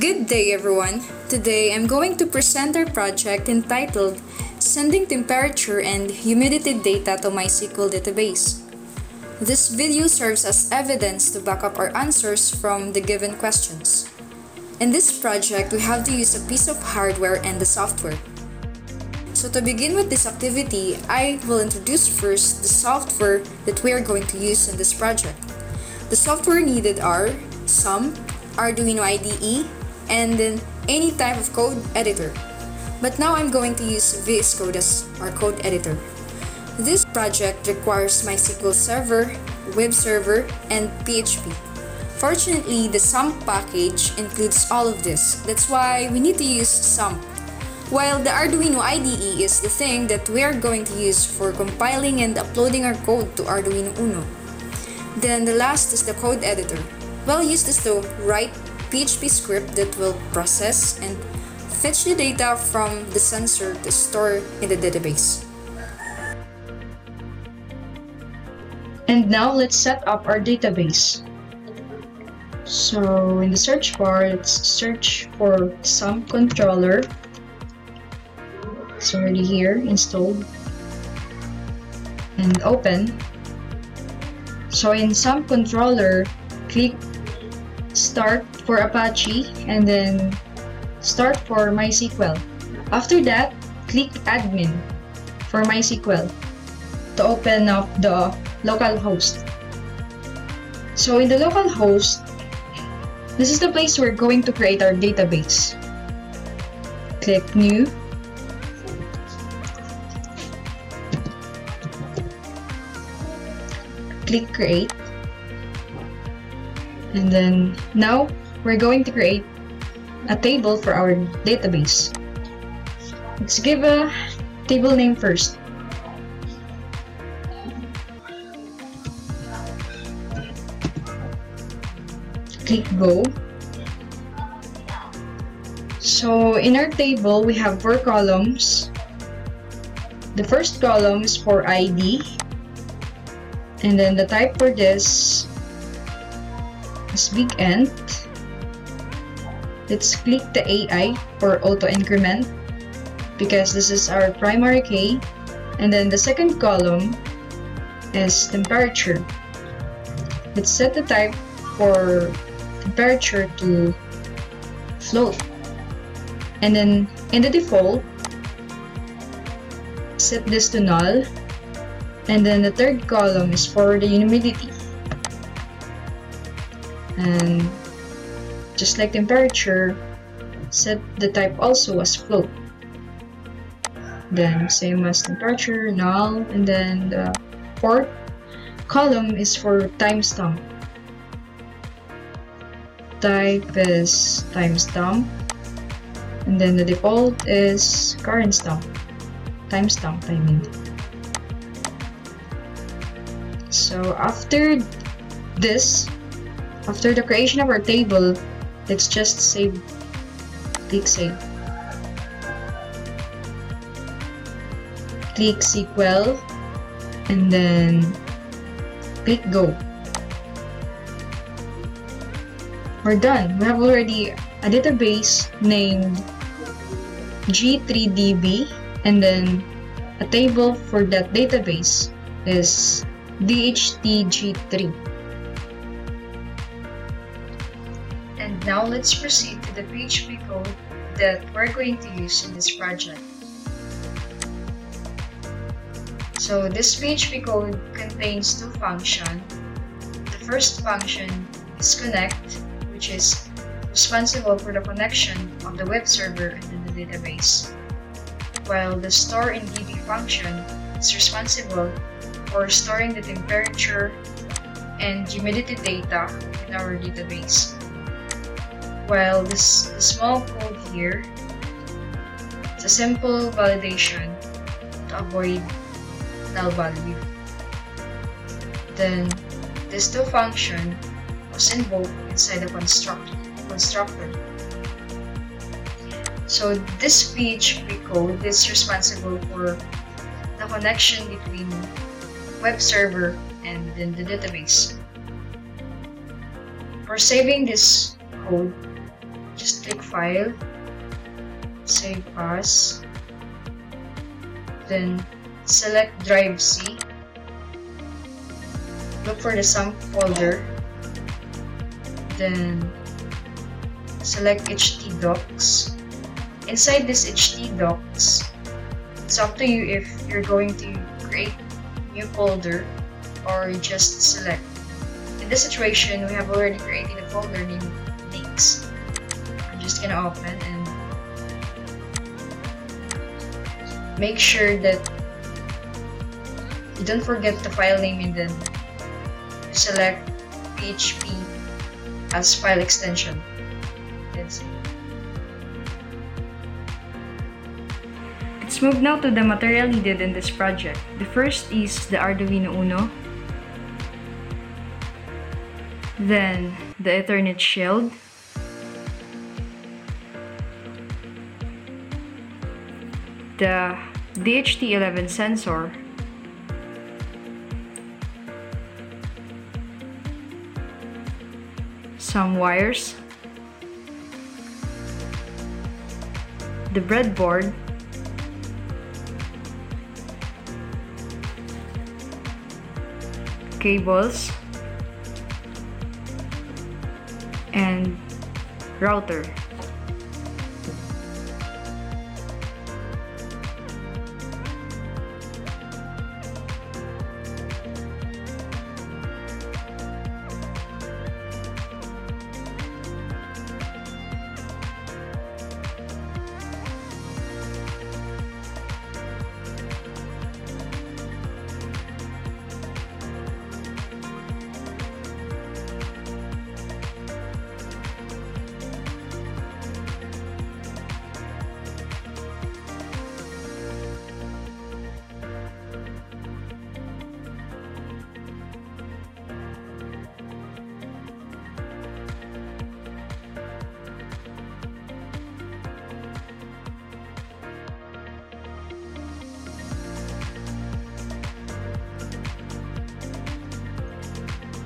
Good day everyone! Today I'm going to present our project entitled Sending Temperature and Humidity Data to MySQL Database. This video serves as evidence to back up our answers from the given questions. In this project, we have to use a piece of hardware and the software. So to begin with this activity, I will introduce first the software that we are going to use in this project. The software needed are SUMP, Arduino IDE, and then any type of code editor. But now I'm going to use VS Code as our code editor. This project requires MySQL Server, Web Server, and PHP. Fortunately, the SUMP package includes all of this. That's why we need to use SUMP. While the Arduino IDE is the thing that we are going to use for compiling and uploading our code to Arduino Uno. Then the last is the code editor. We'll use this to write PHP script that will process and fetch the data from the sensor to store in the database. And now let's set up our database. So in the search bar, let's search for SUMP controller. It's already here, installed. And open. So in SUMP controller, click Start for Apache and then Start for MySQL. After that, click Admin for MySQL to open up the local host. So in the local host, this is the place we're going to create our database. Click New. Click Create. And then now we're going to create a table for our database. Let's give a table name first. Click Go. So in our table, we have 4 columns. The first column is for ID. And then the type for this is big Ent. Let's click the AI for auto increment because this is our primary key. And then the second column is temperature. Let's set the type for temperature to float. And then in the default, set this to null. And then the third column is for the humidity. And just like temperature, set the type also as float. Then same as temperature, null, and then the fourth column is for timestamp. Type is timestamp, and then the default is current stamp. Timestamp, I mean. So after this, after the creation of our table, let's just save. Click Save. Click SQL and then click Go. We're done. We have already a database named G3DB and then a table for that database is DHTG3. And now let's proceed to the PHP code that we're going to use in this project. So this PHP code contains 2 functions. The first function is connect, which is responsible for the connection of the web server and the database, while the store in DB function is responsible for storing the temperature and humidity data in our database. While the small code here is a simple validation to avoid null value. Then this 2 function was invoked inside the constructor. So this PHP code is responsible for the connection between web server and then the database. For saving this code, just click File, Save As, then select Drive C, look for the SAMP folder, then select htdocs. Inside this htdocs, it's up to you if you're going to create a new folder or just select. In this situation, we have already created a folder named links. I'm just gonna open and make sure that you don't forget the file name, and then select PHP as file extension. That's it. Let's move now to the material needed in this project. The first is the Arduino Uno, then the Ethernet shield, the DHT11 sensor, some wires, the breadboard, cables, and router.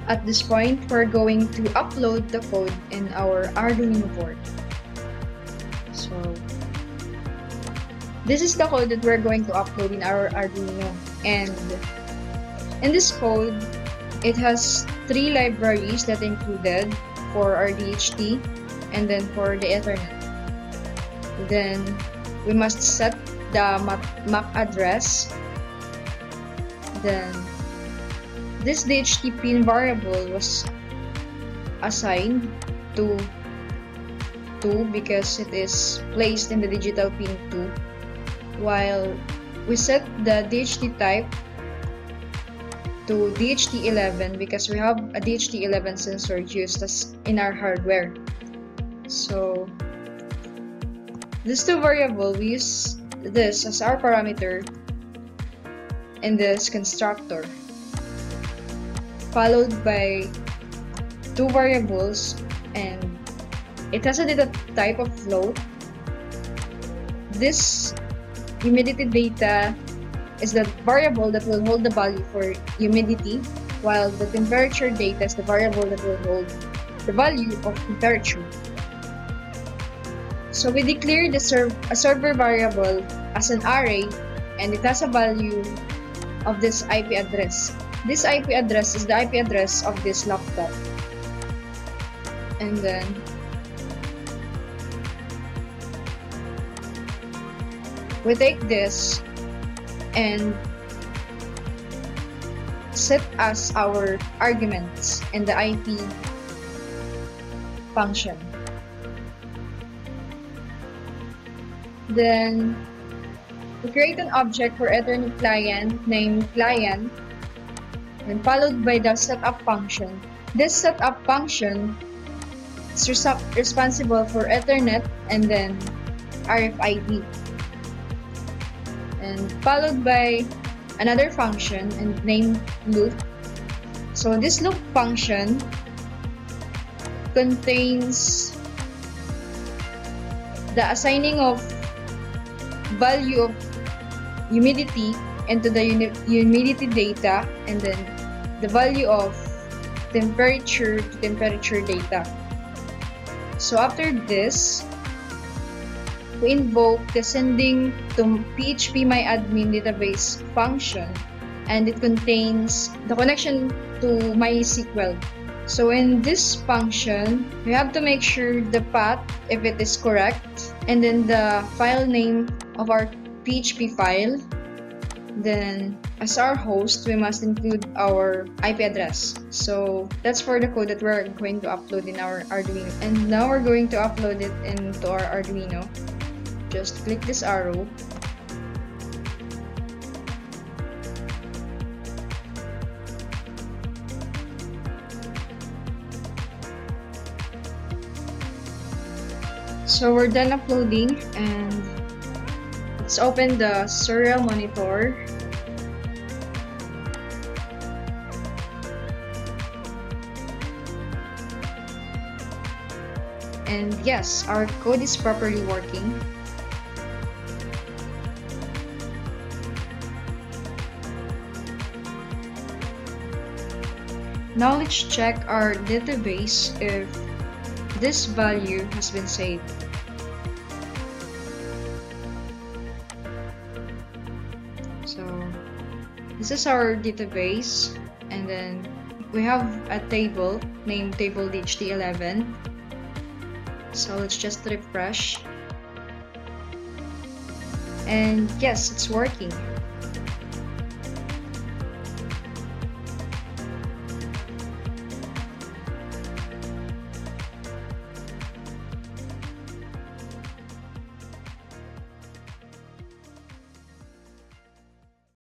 At this point, we're going to upload the code in our Arduino board. So, this is the code that we're going to upload in our Arduino. And in this code, it has 3 libraries that included for our DHT and then for the Ethernet. Then, we must set the MAC address. Then, this DHT pin variable was assigned to 2 because it is placed in the digital pin 2, while we set the DHT type to DHT11 because we have a DHT11 sensor used as in our hardware. So these 2 variables, we use this as our parameter in this constructor, followed by 2 variables, and it has a data type of float. This humidity data is the variable that will hold the value for humidity, while the temperature data is the variable that will hold the value of temperature. So we declare a server variable as an array, and it has a value of this IP address. This IP address is the IP address of this laptop. And then we take this and set as our arguments in the IP function. Then we create an object for Ethernet client named client, and followed by the setup function. This setup function is responsible for Ethernet and then RFID, and followed by another function and named loop. So this loop function contains the assigning of value of humidity into the humidity data, and then the value of temperature to temperature data. So after this, we invoke the sending to phpMyAdmin database function, and it contains the connection to MySQL. So in this function, we have to make sure the path, if it is correct, and then the file name of our PHP file. Then as our host, we must include our IP address. So that's for the code that we're going to upload in our Arduino. And now we're going to upload it into our Arduino. Just click this arrow. So we're done uploading, and let's open the serial monitor. And yes, our code is properly working. Now let's check our database if this value has been saved. So this is our database, and then we have a table named table DHT11. So let's just refresh. And yes, it's working.